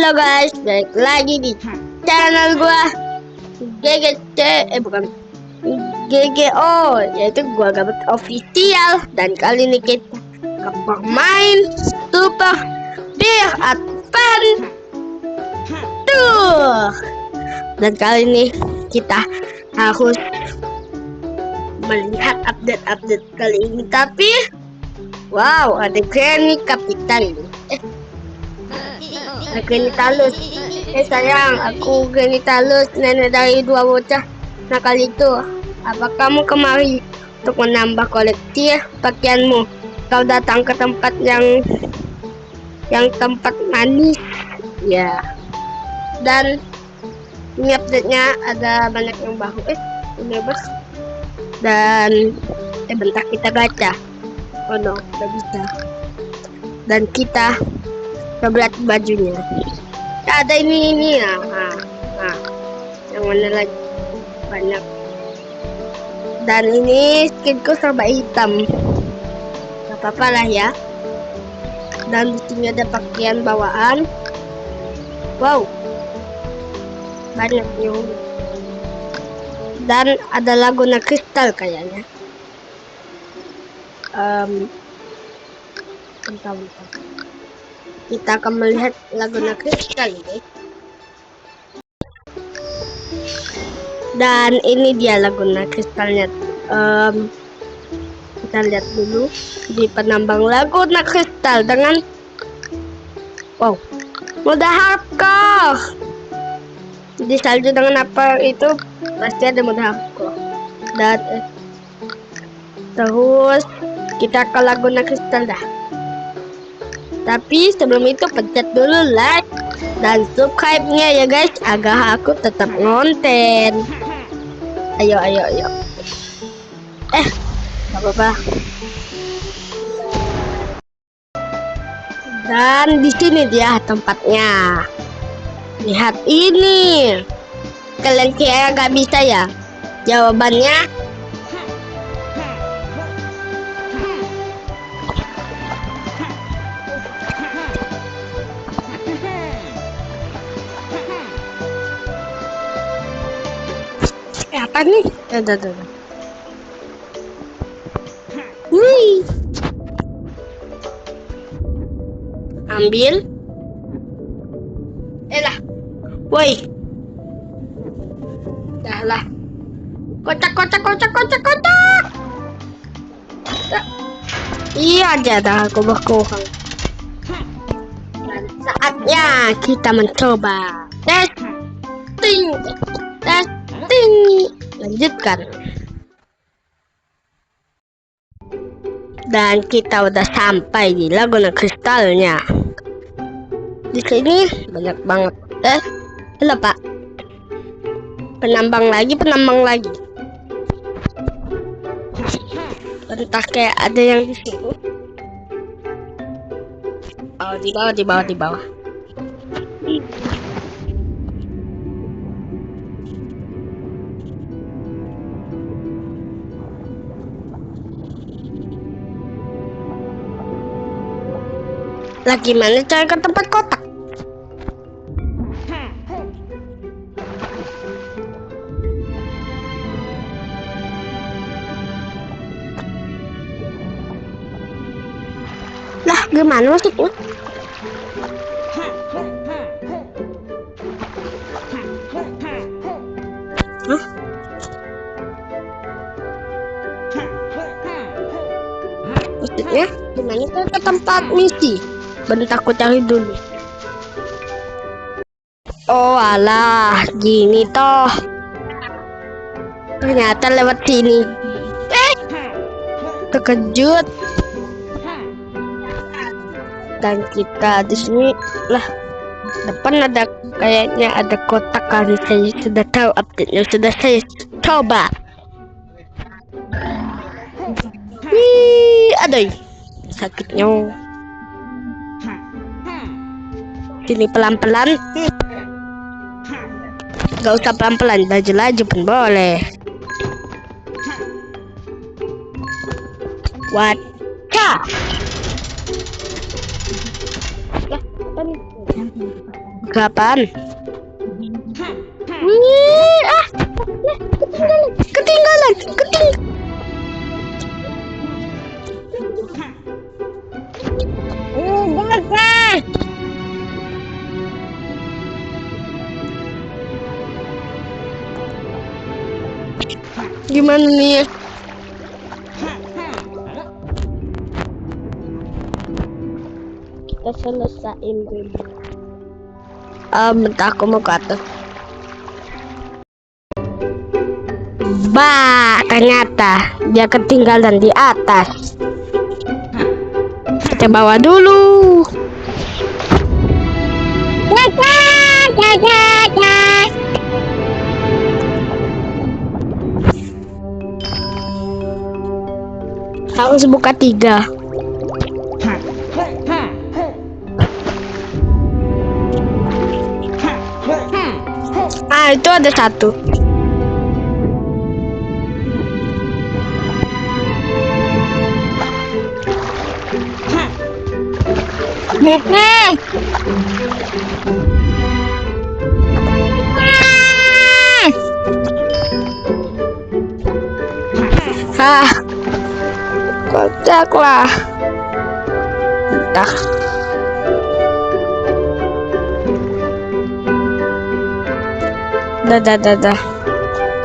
Halo guys, balik lagi di channel gua GGC, bukan GGO, yaitu gua Gabut Official. Dan kali ini kita main Super Bear Adventure. Dan kali ini kita harus melihat update kali ini. Tapi wow, ada Granny Kapitan. Granny Talus. Sayang, aku Granny Talus, nenek dari dua bocah nakal itu. Apa kamu kemari untuk menambah koleksi pakaianmu? Kau datang ke tempat yang tempat manis, ya. Dan ini update-nya ada banyak yang baru. Ini bos. Dan bentar kita gacha. Oh no, tidak bisa. Dan kita berat bajunya. Ada ini ya. Nah, yang mana lagi banyak. Dan ini skinku serba hitam. Gak apa-apa lah ya. Dan di sini ada pakaian bawaan. Wow, banyak yang. Dan ada Laguna Kristal kayaknya. Bentar. Kita akan melihat Laguna Kristal ini. Dan ini dia Laguna Kristalnya. Kita lihat dulu di penambang Laguna Kristal dengan wow, mode hardcore. Di salju dengan apa itu pasti ada mode hardcore. Dan terus kita ke Laguna Kristal dah. Tapi sebelum itu pencet dulu like dan subscribe-nya ya guys, agar aku tetap ngonten. Ayo. Gak apa-apa. Dan di sini dia tempatnya. Lihat ini. Kalian kira gak bisa ya? Jawabannya apa nih? Wih. Ambil. Lah. Woi. Dah lah. Kocak. Iya aja dah aku berkurang. Dan saatnya kita mencoba. Testing. Lanjutkan. Dan kita udah sampai di Laguna Kristalnya. Di sini banyak banget. Halo Pak. Penambang lagi. Entah kayak ada yang di sini. Oh, di bawah. Lah gimana cara ke tempat kotak? Lah gimana maksudnya? Hah? Maksudnya gimana cara ke tempat misi? Bentar aku cari dulu. Oh alah, gini toh. Ternyata lewat sini. Terkejut. Dan kita di sini lah. Depan ada kayaknya ada kotak kali. Saya sudah tahu update-nya, sudah saya coba. Aduh, sakitnya. Sini pelan-pelan. Gak usah pelan-pelan, laju-laju pun boleh. Wacah. Kapan? Wih, ketinggalan. Gimana nih? Kita selesain dulu. Bentar aku mau ke atas. Ternyata dia ketinggalan di atas. Kita bawa dulu. Harus buka 3. Itu ada 1. Kocak lah. Dah.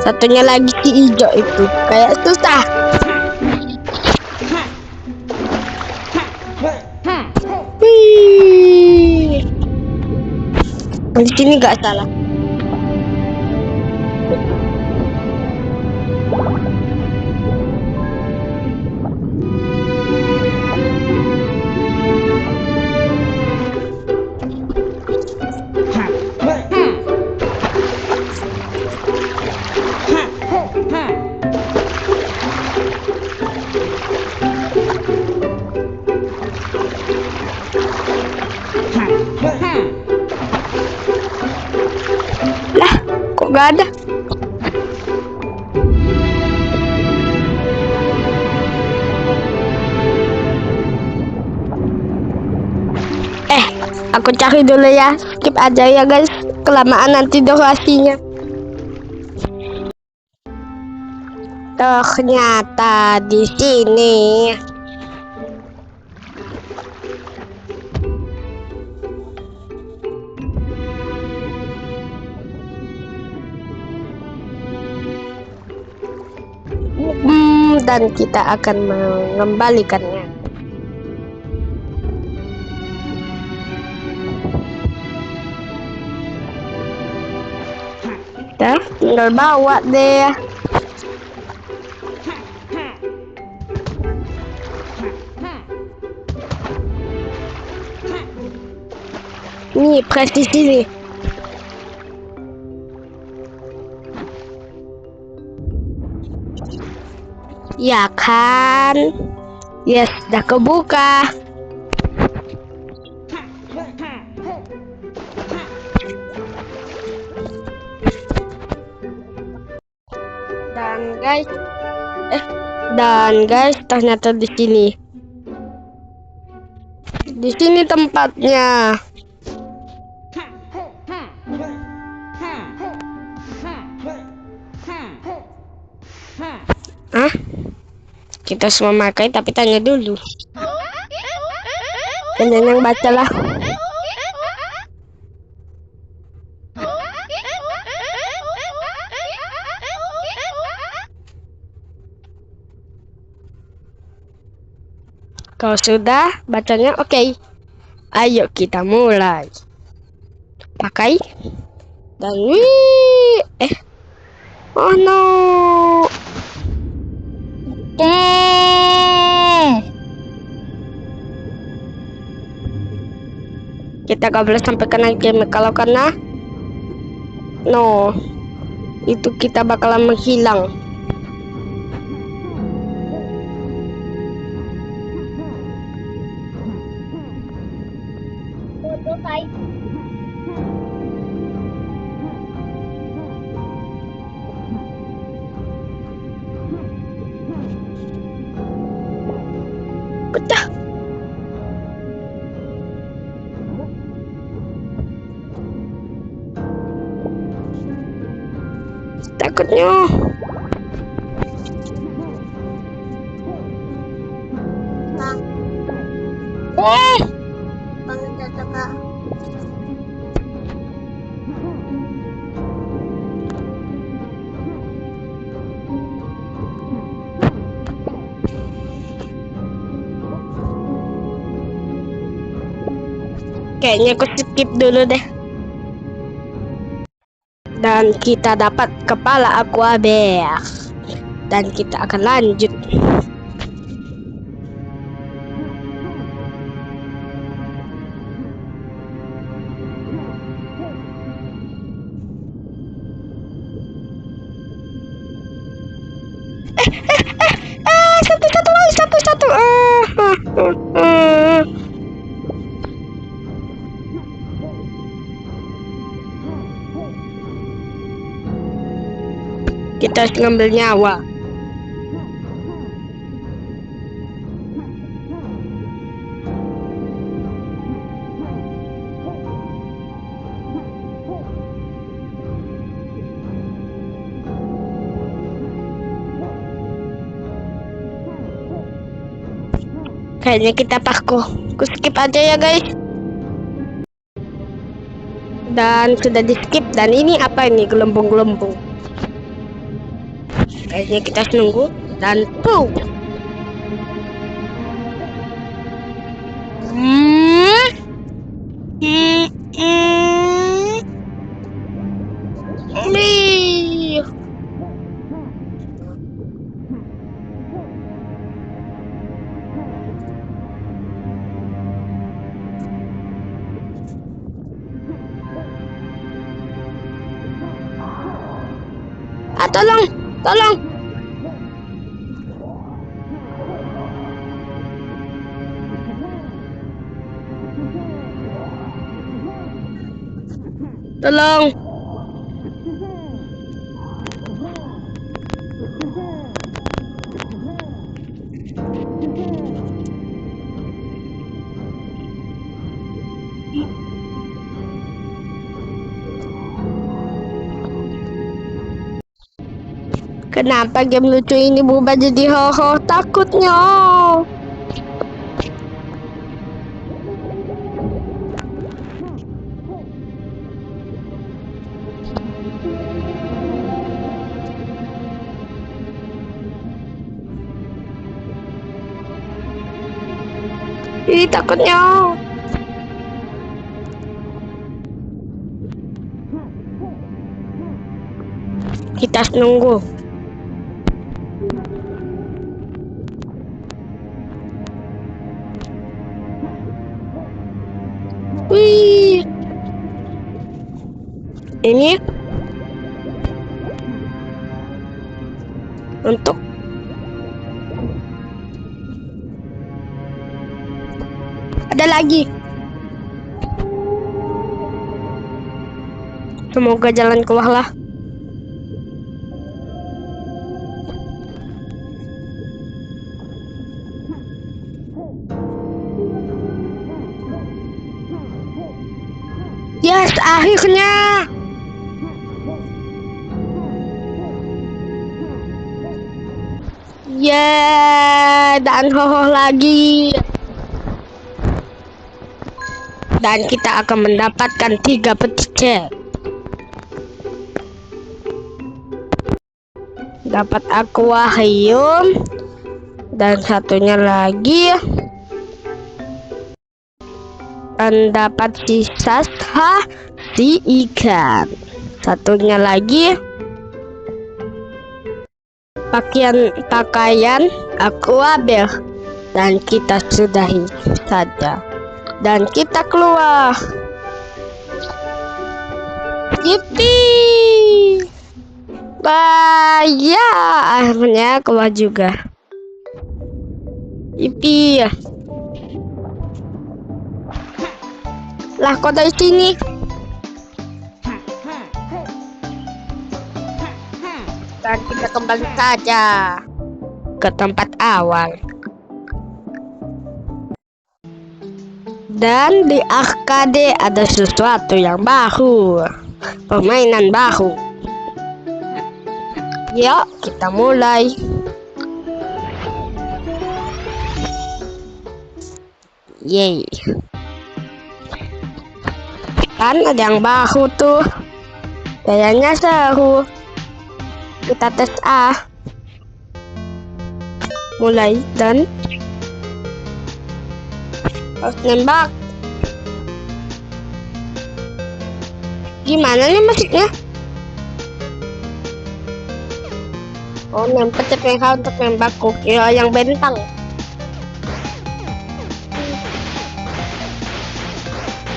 Satunya lagi si hijau itu kayak susah. Di sini nggak salah. Lah, kok gak ada? Aku cari dulu ya. Skip aja ya guys. Kelamaan nanti durasinya. Ternyata di sini. Dan kita akan mengembalikannya. Tinggal bawa deh. Nih, press di sini. Ya kan? Yes, udah kebuka. Dan guys, ternyata di sini. Di sini tempatnya. Kita semua makai tapi tanya dulu. Kalian yang bacalah. Kalau sudah bacanya oke. Ayo kita mulai. Pakai. Dan oh no. Kita gak boleh sampai kena game. Kalau kena itu kita bakalan menghilang. Pecah. takutnya. Bangun Kak. Kayaknya aku skip dulu deh. Dan kita dapat kepala aqua bear. Dan kita akan lanjut. Satu. Kita harus ngambil nyawa. Kayaknya kita paku. Aku skip aja ya guys. Dan sudah di skip. Dan ini apa ini gelembung-gelembung. Kayaknya kita harus nunggu. Dan boom. Tolong. Tolong. Kenapa game lucu ini berubah jadi horor? Takutnya. Ih, takutnya. Kita harus nunggu. Wih. Ini untuk ada lagi. Semoga jalan keluar lah. Yes, akhirnya. Yeah, dan horor lagi. Dan kita akan mendapatkan 3 petik. Dapat akuarium dan satunya lagi. Dan dapat sisa si ikan. Satunya lagi pakaian aqua bear. Dan kita sudahi saja. Dan kita keluar. Yippee. Ya, akhirnya keluar juga. Yippee. Lah, kok dari sini? Dan kita kembali saja ke tempat awal. Dan di arcade ada sesuatu yang baru. Permainan baru. Yuk, kita mulai. Yeay. Kan ada yang baru tuh. Kayaknya seru. Kita tes A. Mulai dan harus nembak. Gimana nih maksudnya? Oh, nempel CPH untuk nembak. Kukira yang bentang.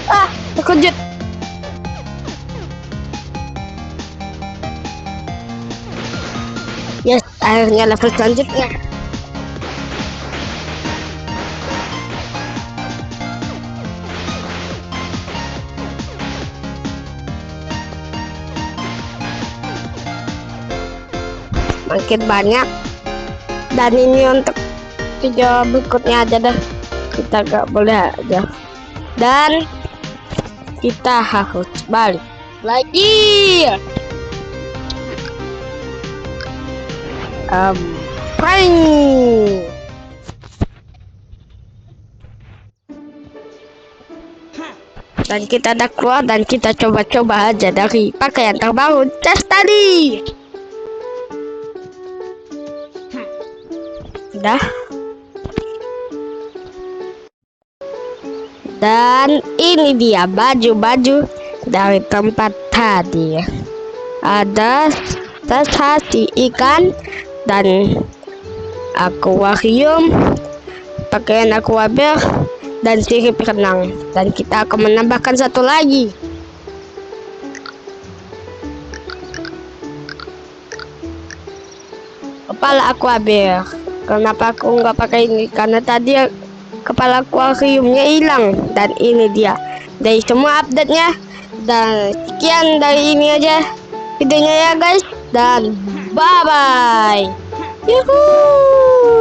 Ah, terkejut. Yes, akhirnya level selanjutnya. Makin banyak. Dan ini untuk video berikutnya aja dah. Kita gak boleh aja. Dan kita harus balik lagi. Prank. Dan kita ada keluar dan kita coba-coba aja dari pakaian terbaru tes tadi. Udah. Dan ini dia baju-baju dari tempat tadi. Ada sensasi ikan dan akuarium, pakaian aquabear dan sirip renang. Dan kita akan menambahkan satu lagi. Kepala aquabear. Kenapa aku nggak pakai ini? Karena tadi kepala akuariumnya hilang. Dan ini dia dari semua update-nya. Dan sekian dari ini aja videonya ya guys. Dan bye bye. Yuhuu.